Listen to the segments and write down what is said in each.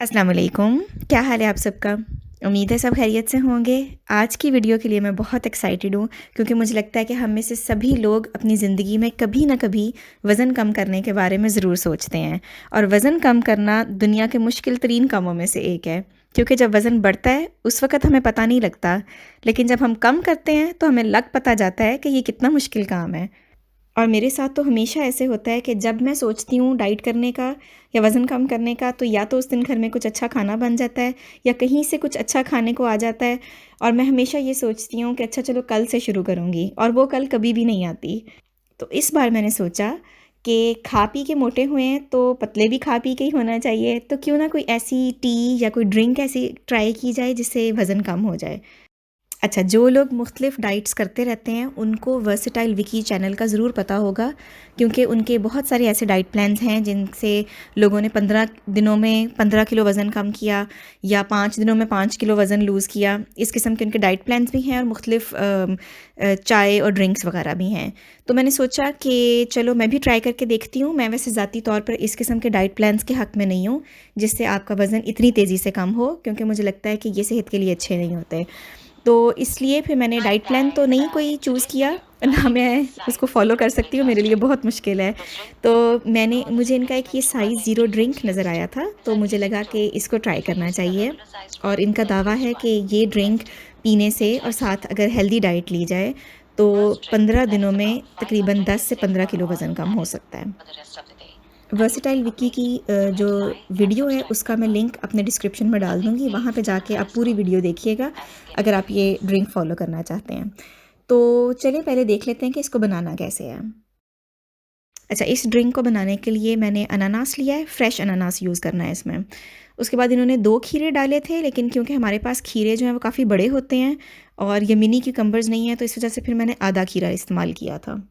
अस्सलाम वालेकुम। क्या हाल है आप सबका? उम्मीद है सब खैरियत से होंगे। आज की वीडियो के लिए मैं बहुत एक्साइटेड हूँ क्योंकि मुझे लगता है कि हम में से सभी लोग अपनी ज़िंदगी में कभी ना कभी वज़न कम करने के बारे में ज़रूर सोचते हैं। और वज़न कम करना दुनिया के मुश्किल तरीन कामों में से एक है, क्योंकि जब वज़न बढ़ता है उस वक़्त हमें पता नहीं लगता, लेकिन जब हम कम करते हैं तो हमें लग पता जाता है कि ये कितना मुश्किल काम है। और मेरे साथ तो हमेशा ऐसे होता है कि जब मैं सोचती हूँ डाइट करने का या वज़न कम करने का, तो या तो उस दिन घर में कुछ अच्छा खाना बन जाता है या कहीं से कुछ अच्छा खाने को आ जाता है। और मैं हमेशा ये सोचती हूँ कि अच्छा चलो कल से शुरू करूँगी, और वो कल कभी भी नहीं आती। तो इस बार मैंने सोचा कि खा पी के मोटे हुए हैं तो पतले भी खा पी के ही होना चाहिए, तो क्यों ना कोई ऐसी टी या कोई ड्रिंक ऐसी ट्राई की जाए जिससे वज़न कम हो जाए। अच्छा, जो लोग मुख्तलिफ़ डाइट्स करते रहते हैं उनको वर्सेटाइल विकी चैनल का ज़रूर पता होगा, क्योंकि उनके बहुत सारे ऐसे डाइट प्लान्स हैं जिनसे लोगों ने 15 दिनों में 15 किलो वज़न कम किया या 5 दिनों में 5 किलो वज़न लूज़ किया। इस किस्म के उनके डाइट प्लान्स भी हैं और मुख्तलिफ़ चाय और ड्रिंक्स वगैरह भी हैं। तो मैंने सोचा कि चलो मैं भी ट्राई करके देखती हूँ। मैं वैसे ज़ाती तौर पर इस किस्म के डाइट प्लान्स के हक़ में नहीं हूँ जिससे आपका वज़न इतनी तेज़ी से कम हो, क्योंकि मुझे लगता है कि ये सेहत के लिए अच्छे नहीं होते। तो इसलिए फिर मैंने डाइट प्लान तो नहीं कोई चूज़ किया, ना मैं उसको फ़ॉलो कर सकती हूँ, मेरे लिए बहुत मुश्किल है। तो मुझे इनका एक ये साइज़ ज़ीरो ड्रिंक नज़र आया था, तो मुझे लगा कि इसको ट्राई करना चाहिए। और इनका दावा है कि ये ड्रिंक पीने से और साथ अगर हेल्दी डाइट ली जाए, तो 15 दिनों में तकरीबन 10 से 15 किलो वज़न कम हो सकता है। वर्सेटाइल विकी की जो वीडियो है उसका मैं लिंक अपने डिस्क्रिप्शन में डाल दूँगी, वहाँ पे जाके आप पूरी वीडियो देखिएगा अगर आप ये ड्रिंक फ़ॉलो करना चाहते हैं। तो चलिए पहले देख लेते हैं कि इसको बनाना कैसे है। अच्छा, इस ड्रिंक को बनाने के लिए मैंने अनानास लिया है, फ्रेश अनानास यूज़ करना है इसमें। उसके बाद इन्होंने 2 खीरे डाले थे, लेकिन क्योंकि हमारे पास खीरे जो हैं वो काफ़ी बड़े होते हैं और ये मिनी क्यूकम्बर्स नहीं हैं, तो इस वजह से फिर मैंने आधा खीरा इस्तेमाल किया था।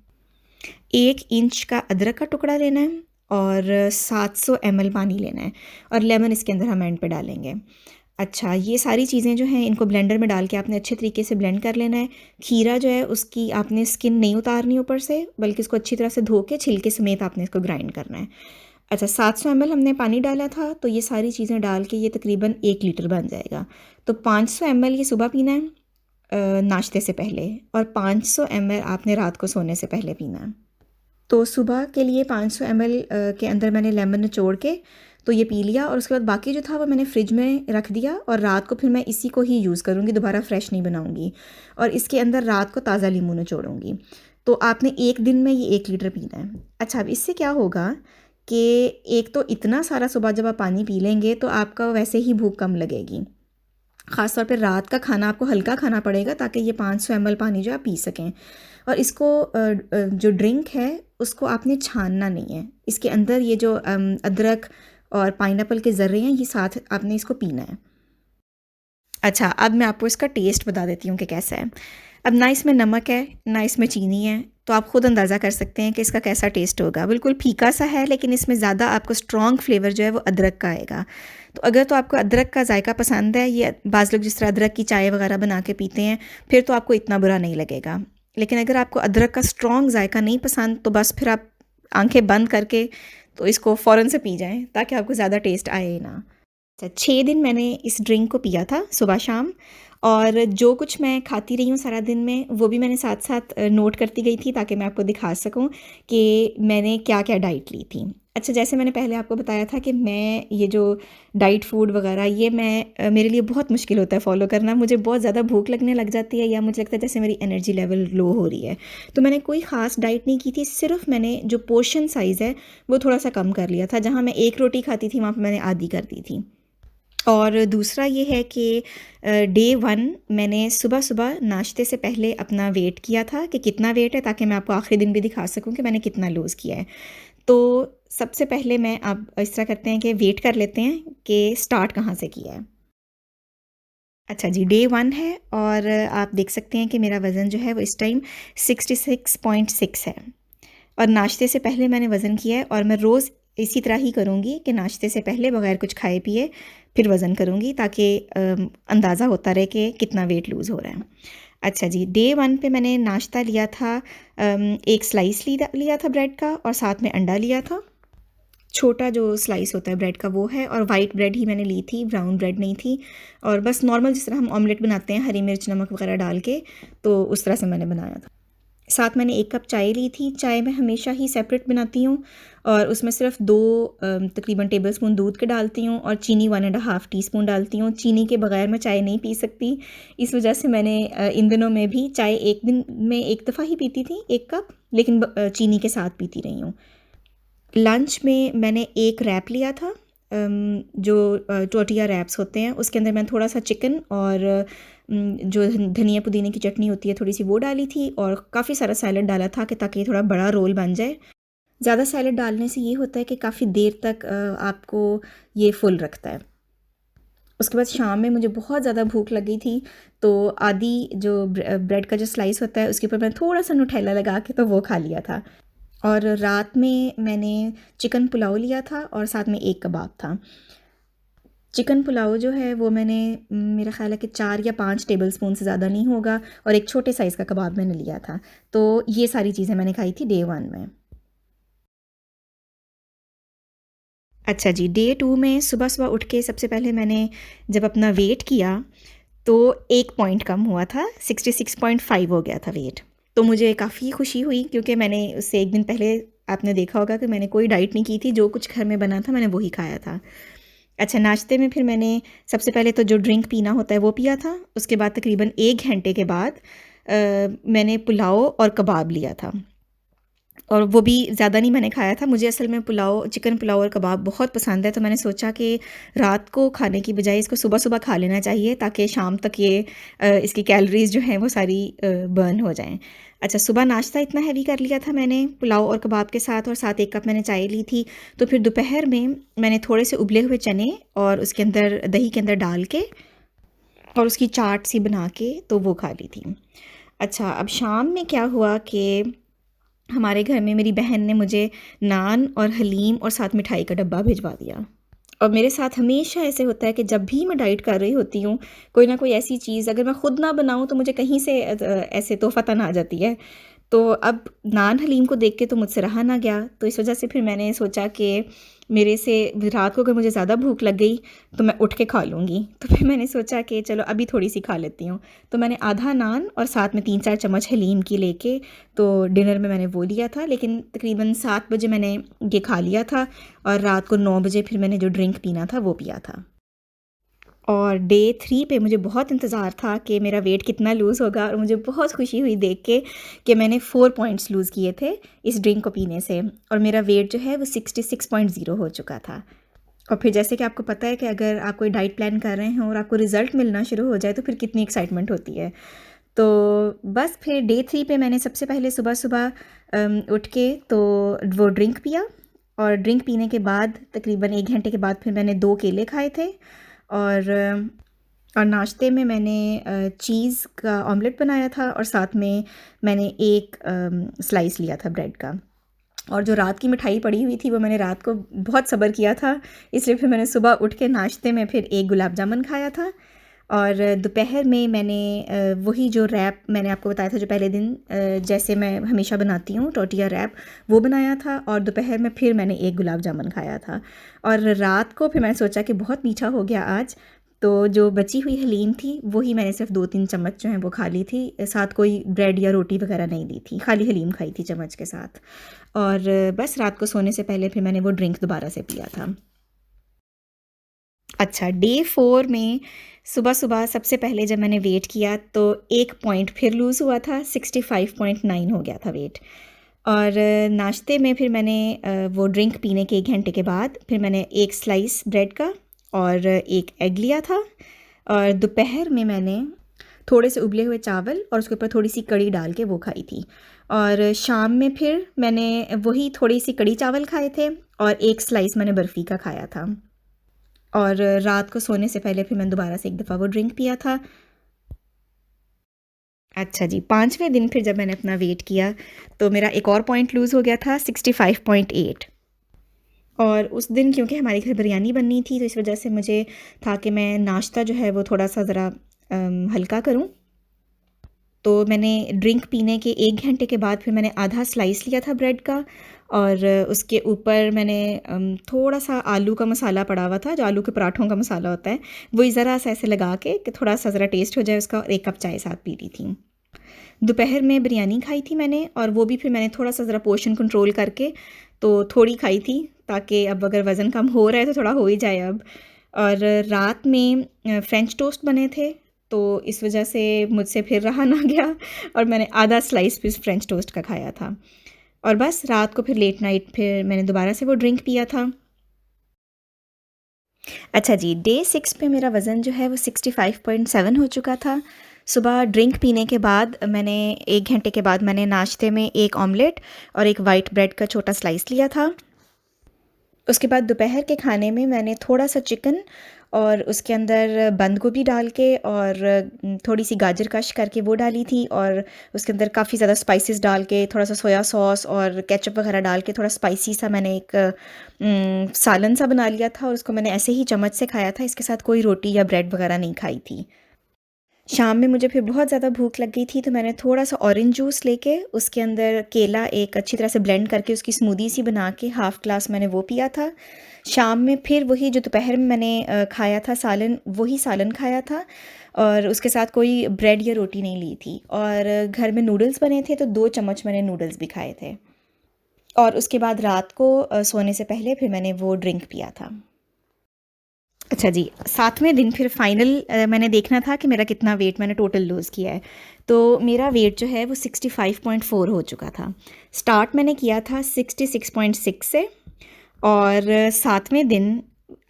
1 इंच का अदरक का टुकड़ा लेना है और 700 ml पानी लेना है, और लेमन इसके अंदर हम एंड पे डालेंगे। अच्छा, ये सारी चीज़ें जो हैं इनको ब्लेंडर में डाल के आपने अच्छे तरीके से ब्लेंड कर लेना है। खीरा जो है उसकी आपने स्किन नहीं उतारनी ऊपर से, बल्कि इसको अच्छी तरह से धो के छिलके समेत आपने इसको ग्राइंड करना है। अच्छा, 700 ml हमने पानी डाला था, तो ये सारी चीज़ें डाल के ये तकरीबन 1 लीटर बन जाएगा। तो 500 ml ये सुबह पीना है नाश्ते से पहले, और 500 ml आपने रात को सोने से पहले पीना है। तो सुबह के लिए 500 ml के अंदर मैंने लेमन निचोड़ के तो ये पी लिया, और उसके बाद बाकी जो था वो मैंने फ्रिज में रख दिया, और रात को फिर मैं इसी को ही यूज़ करूँगी, दोबारा फ्रेश नहीं बनाऊँगी। और इसके अंदर रात को ताज़ा नींबू निचोड़ूँगी। तो आपने एक दिन में ये 1 लीटर पीना है। अच्छा, अब इससे क्या होगा कि एक तो इतना सारा सुबह जब आप पानी पी लेंगे तो आपका वैसे ही भूख कम लगेगी। ख़ास तौर पे रात का खाना आपको हल्का खाना पड़ेगा ताकि ये 500 ml पानी जो आप पी सकें। और इसको जो ड्रिंक है उसको आपने छानना नहीं है। इसके अंदर ये जो अदरक और पाइनएप्पल के ज़र्रे हैं, ये साथ आपने इसको पीना है। अच्छा, अब मैं आपको इसका टेस्ट बता देती हूँ कि कैसा है। अब ना इसमें नमक है, ना इसमें चीनी है, तो आप खुद अंदाज़ा कर सकते हैं कि इसका कैसा टेस्ट होगा। बिल्कुल फीका सा है, लेकिन इसमें ज़्यादा आपको स्ट्रॉन्ग फ्लेवर जो है वो अदरक का आएगा। तो अगर तो आपको अदरक का जायका पसंद है, ये बाज़ लोग जिस तरह अदरक की चाय वगैरह बना के पीते हैं, फिर तो आपको इतना बुरा नहीं लगेगा। लेकिन अगर आपको अदरक का स्ट्रॉन्ग जायका नहीं पसंद, तो बस फिर आप आँखें बंद करके तो इसको फ़ौरन से पी जाएँ, ताकि आपको ज़्यादा टेस्ट आए ही ना। अच्छा, 6 दिन मैंने इस ड्रिंक को पिया था सुबह-शाम, और जो कुछ मैं खाती रही हूँ सारा दिन में, वो भी मैंने साथ-साथ नोट करती गई थी ताकि मैं आपको दिखा सकूँ कि मैंने क्या-क्या डाइट ली थी। अच्छा, जैसे मैंने पहले आपको बताया था कि मैं ये जो डाइट फूड वगैरह ये मेरे लिए बहुत मुश्किल होता है फ़ॉलो करना। मुझे बहुत ज़्यादा भूख लगने लग जाती है या मुझे लगता है जैसे मेरी एनर्जी लेवल लो हो रही है। तो मैंने कोई ख़ास डाइट नहीं की थी, सिर्फ़ मैंने जो पोर्शन साइज़ है वो थोड़ा-सा कम कर लिया था। जहाँ मैं 1 रोटी खाती थी, वहाँ पे मैंने आधी कर दी थी। और दूसरा ये है कि डे 1 मैंने सुबह-सुबह नाश्ते से पहले अपना वेट किया था कि कितना वेट है, ताकि मैं आपको आखिरी दिन भी दिखा सकूँ कि मैंने कितना लूज़ किया है। तो सबसे पहले मैं अब इस तरह करते हैं कि वेट कर लेते हैं कि स्टार्ट कहाँ से किया है। अच्छा जी, डे 1 है और आप देख सकते हैं कि मेरा वज़न जो है वो इस टाइम 66.6 है। और नाश्ते से पहले मैंने वज़न किया है, और मैं रोज़ इसी तरह ही करूँगी कि नाश्ते से पहले बग़ैर कुछ खाए पिए फिर वज़न करूँगी, ताकि अंदाज़ा होता रहे कि कितना वेट लूज़ हो रहा है। अच्छा जी, डे 1 पे मैंने नाश्ता लिया था, 1 स्लाइस लिया था ब्रेड का, और साथ में अंडा लिया था। छोटा जो स्लाइस होता है ब्रेड का वो है, और वाइट ब्रेड ही मैंने ली थी, ब्राउन ब्रेड नहीं थी। और बस नॉर्मल जिस तरह हम ऑमलेट बनाते हैं हरी मिर्च नमक वगैरह डाल के, तो उस तरह से मैंने बनाया था। साथ मैंने 1 कप चाय ली थी। चाय मैं हमेशा ही सेपरेट बनाती हूँ और उसमें सिर्फ 2 तकरीबन टेबलस्पून दूध के डालती हूँ और चीनी 1.5 टीस्पून डालती हूँ। चीनी के बगैर मैं चाय नहीं पी सकती, इस वजह से मैंने इन दिनों में भी चाय एक दिन में 1 दफ़ा ही पीती थी 1 कप, लेकिन चीनी के साथ पीती रही हूँ। लंच में मैंने 1 रैप लिया था, जो टोर्टिया रैप्स होते हैं, उसके अंदर मैंने थोड़ा सा चिकन और जो धनिया पुदीने की चटनी होती है थोड़ी सी वो डाली थी, और काफ़ी सारा सैलड डाला था कि ताकि थोड़ा बड़ा रोल बन जाए। ज़्यादा सैलड डालने से ये होता है कि काफ़ी देर तक आपको ये फुल रखता है। उसके बाद शाम में मुझे बहुत ज़्यादा भूख लगी थी, तो आधी जो ब्रेड का जो स्लाइस होता है उसके ऊपर मैंने थोड़ा सा नुटेला लगा के तो वो खा लिया था। और रात में मैंने चिकन पुलाव लिया था और साथ में 1 कबाब था। चिकन पुलाव जो है वो मैंने मेरा ख़्याल है कि 4 या 5 टेबलस्पून से ज़्यादा नहीं होगा, और एक छोटे साइज़ का कबाब मैंने लिया था। तो ये सारी चीज़ें मैंने खाई थी डे 1 में। अच्छा जी, डे 2 में सुबह-सुबह उठ के सबसे पहले मैंने जब अपना वेट किया, तो 1 पॉइंट कम हुआ था, 66.5 हो गया था वेट। तो मुझे काफ़ी खुशी हुई, क्योंकि मैंने उससे 1 दिन पहले आपने देखा होगा कि मैंने कोई डाइट नहीं की थी, जो कुछ घर में बना था मैंने वही खाया था। अच्छा, नाश्ते में फिर मैंने सबसे पहले तो जो ड्रिंक पीना होता है वो पिया था। उसके बाद तकरीबन 1 घंटे के बाद मैंने पुलाव और कबाब लिया था, और वो भी ज़्यादा नहीं मैंने खाया था। मुझे असल में पुलाव, चिकन पुलाव और कबाब बहुत पसंद है, तो मैंने सोचा कि रात को खाने की बजाय इसको सुबह-सुबह खा लेना चाहिए, ताकि शाम तक ये इसकी कैलोरीज़ जो हैं वो सारी बर्न हो जाएँ। अच्छा, सुबह नाश्ता इतना हेवी कर लिया था मैंने पुलाव और कबाब के साथ, और साथ 1 कप मैंने चाय ली थी। तो फिर दोपहर में मैंने थोड़े से उबले हुए चने और उसके अंदर दही के अंदर डाल के और उसकी चाट सी बना के तो वो खा ली थी। अच्छा, अब शाम में क्या हुआ कि हमारे घर में मेरी बहन ने मुझे नान और हलीम और साथ मिठाई का डब्बा भिजवा दिया। और मेरे साथ हमेशा ऐसे होता है कि जब भी मैं डाइट कर रही होती हूँ, कोई ना कोई ऐसी चीज़ अगर मैं खुद ना बनाऊँ तो मुझे कहीं से ऐसे तोहफ़तन आ जाती है। तो अब नान हलीम को देख के तो मुझसे रहा ना गया, तो इस वजह से फिर मैंने सोचा कि मेरे से रात को अगर मुझे ज़्यादा भूख लग गई तो मैं उठ के खा लूँगी। तो फिर मैंने सोचा कि चलो अभी थोड़ी-सी खा लेती हूँ। तो मैंने आधा नान और साथ में 3-4 चम्मच हलीम की लेके तो डिनर में मैंने वो लिया था, लेकिन तकरीबन 7 बजे मैंने ये खा लिया था, और रात को 9 बजे फिर मैंने जो ड्रिंक पीना था वो पिया था। और डे 3 पे मुझे बहुत इंतज़ार था कि मेरा वेट कितना लूज़ होगा, और मुझे बहुत खुशी हुई देख के कि मैंने 4 पॉइंट्स लूज़ किए थे इस ड्रिंक को पीने से, और मेरा वेट जो है वो 66.0 हो चुका था। और फिर जैसे कि आपको पता है कि अगर आप कोई डाइट प्लान कर रहे हैं और आपको रिज़ल्ट मिलना शुरू हो जाए तो फिर कितनी एक्साइटमेंट होती है। तो बस फिर डे 3 पे मैंने सबसे पहले सुबह-सुबह उठ के तो वो ड्रिंक पिया, और ड्रिंक पीने के बाद तकरीबन 1 घंटे के बाद फिर मैंने 2 केले खाए थे, और नाश्ते में मैंने चीज़ का ऑमलेट बनाया था, और साथ में मैंने 1 स्लाइस लिया था ब्रेड का। और जो रात की मिठाई पड़ी हुई थी वो मैंने रात को बहुत सब्र किया था, इसलिए फिर मैंने सुबह उठ के नाश्ते में फिर 1 गुलाब जामुन खाया था। और दोपहर में मैंने वही जो रैप मैंने आपको बताया था जो पहले दिन जैसे मैं हमेशा बनाती हूँ टोर्टिया रैप, वो बनाया था, और दोपहर में फिर मैंने 1 गुलाब जामुन खाया था। और रात को फिर मैंने सोचा कि बहुत मीठा हो गया आज, तो जो बची हुई हलीम थी वही मैंने सिर्फ 2-3 चम्मच जो हैं वो खा ली थी, साथ कोई ब्रेड या रोटी वगैरह नहीं ली थी, खाली हलीम खाई थी चम्मच के साथ। और बस रात को सोने से पहले फिर मैंने वो ड्रिंक दोबारा से पिया था। अच्छा, डे 4 में सुबह-सुबह सबसे पहले जब मैंने वेट किया तो 1 पॉइंट फिर लूज़ हुआ था, 65.9 हो गया था वेट। और नाश्ते में फिर मैंने वो ड्रिंक पीने के 1 घंटे के बाद फिर मैंने 1 स्लाइस ब्रेड का और 1 एग लिया था, और दोपहर में मैंने थोड़े से उबले हुए चावल और उसके ऊपर थोड़ी-सी कढ़ी डाल के वो खाई थी। और शाम में फिर मैंने वही थोड़ी-सी कढ़ी चावल खाए थे, और 1 स्लाइस मैंने बर्फ़ी का खाया था। और रात को सोने से पहले फिर मैंने दोबारा से 1 दफ़ा वो ड्रिंक पिया था। अच्छा जी, 5वें दिन फिर जब मैंने अपना वेट किया, तो मेरा एक और पॉइंट लूज़ हो गया था, 65.8। और उस दिन क्योंकि हमारे घर बिरयानी बननी थी, तो इस वजह से मुझे था कि मैं नाश्ता जो है वो थोड़ा-सा ज़रा हल्का करूँ। तो मैंने ड्रिंक पीने के 1 घंटे के बाद फिर मैंने आधा स्लाइस लिया था ब्रेड का, और उसके ऊपर मैंने थोड़ा सा आलू का मसाला पड़ा हुआ था, जो आलू के पराठों का मसाला होता है, वही ज़रा सा ऐसे लगा के कि थोड़ा सा ज़रा टेस्ट हो जाए उसका, और 1 कप चाय साथ पी ली थी। दोपहर में बिरयानी खाई थी मैंने, और वो भी फिर मैंने थोड़ा सा ज़रा पोर्शन कंट्रोल करके तो थोड़ी खाई थी, ताकि अब अगर वज़न कम हो रहा है तो थोड़ा हो ही जाए अब। और रात में फ्रेंच टोस्ट बने थे, तो इस वजह से मुझसे फिर रहा ना गया, और मैंने आधा स्लाइस पीस फ्रेंच टोस्ट का खाया था। और बस रात को फिर लेट नाइट फिर मैंने दोबारा से वो ड्रिंक पिया था। अच्छा जी, डे 6 पे मेरा वज़न जो है वो 65.7 हो चुका था। सुबह ड्रिंक पीने के बाद मैंने 1 घंटे के बाद मैंने नाश्ते में 1 ऑमलेट और 1 वाइट ब्रेड का छोटा स्लाइस लिया था। उसके बाद दोपहर के खाने में मैंने थोड़ा-सा चिकन और उसके अंदर बंद गोभी डाल के और थोड़ी-सी गाजर कश करके वो डाली थी, और उसके अंदर काफ़ी ज़्यादा स्पाइसेस डाल के थोड़ा-सा सोया सॉस और केचअप वगैरह डाल के थोड़ा स्पाइसी सा मैंने एक सालन सा बना लिया था, और उसको मैंने ऐसे ही चम्मच से खाया था। इसके साथ कोई रोटी या ब्रेड वगैरह नहीं खाई थी। शाम में मुझे फिर बहुत ज़्यादा भूख लग गई थी, तो मैंने थोड़ा-सा ऑरेंज जूस लेके उसके अंदर केला एक अच्छी तरह से ब्लेंड करके उसकी स्मूदी सी बना के हाफ़ ग्लास मैंने वो पिया था। शाम में फिर वही जो दोपहर में मैंने खाया था सालन, वही सालन खाया था, और उसके साथ कोई ब्रेड या रोटी नहीं ली थी, और घर में नूडल्स बने थे तो 2 चम्मच मैंने नूडल्स भी खाए थे। और उसके बाद रात को सोने से पहले फिर मैंने वो ड्रिंक पिया था। अच्छा जी, 7वें दिन फिर फाइनल मैंने देखना था कि मेरा कितना वेट मैंने टोटल लूज़ किया है। तो मेरा वेट जो है वो 65.4 हो चुका था। स्टार्ट मैंने किया था 66.6 से, और 7वें दिन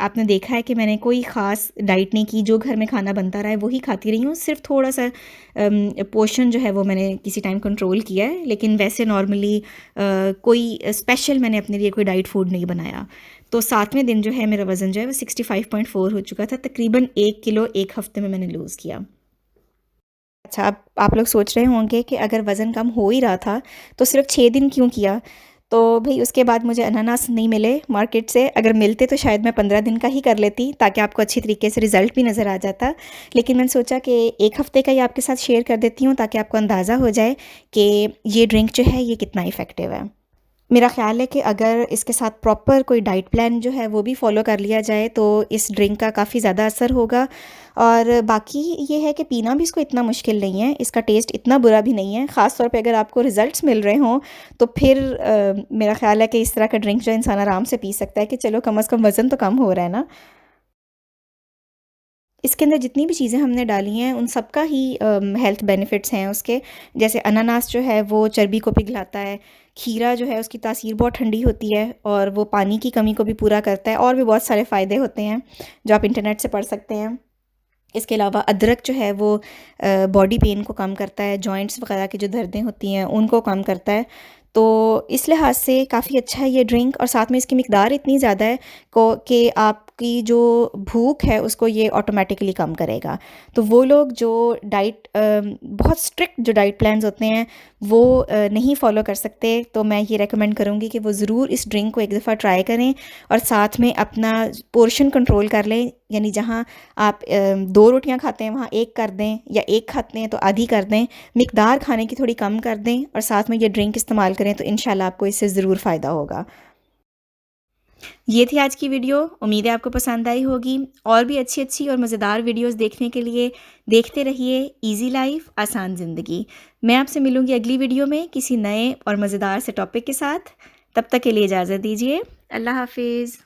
आपने देखा है कि मैंने कोई ख़ास डाइट नहीं की, जो घर में खाना बनता रहा है वही खाती रही हूँ। सिर्फ़ थोड़ा-सा पोर्शन जो है वो मैंने किसी टाइम कंट्रोल किया है, लेकिन वैसे नॉर्मली कोई स्पेशल मैंने अपने लिए कोई डाइट फूड नहीं बनाया। तो 7वें दिन जो है मेरा वज़न जो है वो 65.4 हो चुका था। तकरीबन 1 किलो 1 हफ़्ते में मैंने लूज़ किया। अच्छा, अब आप लोग सोच रहे होंगे कि अगर वज़न कम हो ही रहा था, तो सिर्फ़ 6 दिन क्यों किया? तो भई उसके बाद मुझे अनानास नहीं मिले मार्केट से, अगर मिलते तो शायद मैं 15 दिन का ही कर लेती, ताकि आपको अच्छी तरीके से रिज़ल्ट भी नज़र आ जाता। लेकिन मैंने सोचा कि 1 हफ़्ते का ही आपके साथ शेयर कर देती हूँ, ताकि आपको अंदाज़ा हो जाए कि ये ड्रिंक जो है ये कितना इफ़ेक्टिव है। मेरा ख़्याल है कि अगर इसके साथ प्रॉपर कोई डाइट प्लान जो है वो भी फ़ॉलो कर लिया जाए, तो इस ड्रिंक का काफ़ी ज़्यादा असर होगा। और बाकी ये है कि पीना भी इसको इतना मुश्किल नहीं है, इसका टेस्ट इतना बुरा भी नहीं है। ख़ास तौर पे अगर आपको रिज़ल्ट्स मिल रहे हों, तो फिर मेरा ख़्याल है कि इस तरह का ड्रिंक जो इंसान आराम से पी सकता है, कि चलो कम से कम वज़न तो कम हो रहा है ना। इसके अंदर जितनी भी चीज़ें हमने डाली हैं उन सब का ही हेल्थ बेनिफिट्स हैं उसके। जैसे अनानास जो है वो चर्बी को पिघलाता है, खीरा जो है उसकी तासीर बहुत ठंडी होती है और वो पानी की कमी को भी पूरा करता है, और भी बहुत सारे फ़ायदे होते हैं जो आप इंटरनेट से पढ़ सकते हैं। इसके अलावा अदरक जो है वो बॉडी पेन को कम करता है, जॉइंट्स वगैरह की जो दर्दें होती हैं उनको कम करता है। तो इस लिहाज से काफ़ी अच्छा है ये ड्रिंक, और साथ में इसकी मिकदार इतनी ज़्यादा है को कि आपकी जो भूख है उसको ये ऑटोमेटिकली कम करेगा। तो वो लोग जो डाइट बहुत स्ट्रिक्ट जो डाइट प्लान्स होते हैं वो नहीं फ़ॉलो कर सकते, तो मैं ये रेकमेंड करूँगी कि वो ज़रूर इस ड्रिंक को एक दफ़ा ट्राई करें, और साथ में अपना पोर्शन कंट्रोल कर लें। यानी जहाँ आप 2 रोटियाँ खाते हैं वहाँ 1 कर दें, या 1 खाते हैं तो आधी कर दें। मिकदार खाने की थोड़ी कम कर दें, और साथ में ये ड्रिंक इस्तेमाल करें, तो इंशाल्लाह आपको इससे ज़रूर फ़ायदा होगा। ये थी आज की वीडियो, उम्मीद है आपको पसंद आई होगी। और भी अच्छी-अच्छी और मज़ेदार वीडियोस देखने के लिए देखते रहिए ईज़ी लाइफ़ आसान ज़िंदगी। मैं आपसे मिलूँगी अगली वीडियो में किसी नए और मज़ेदार से टॉपिक के साथ। तब तक के लिए इजाज़त दीजिए। अल्लाह हाफ़िज़।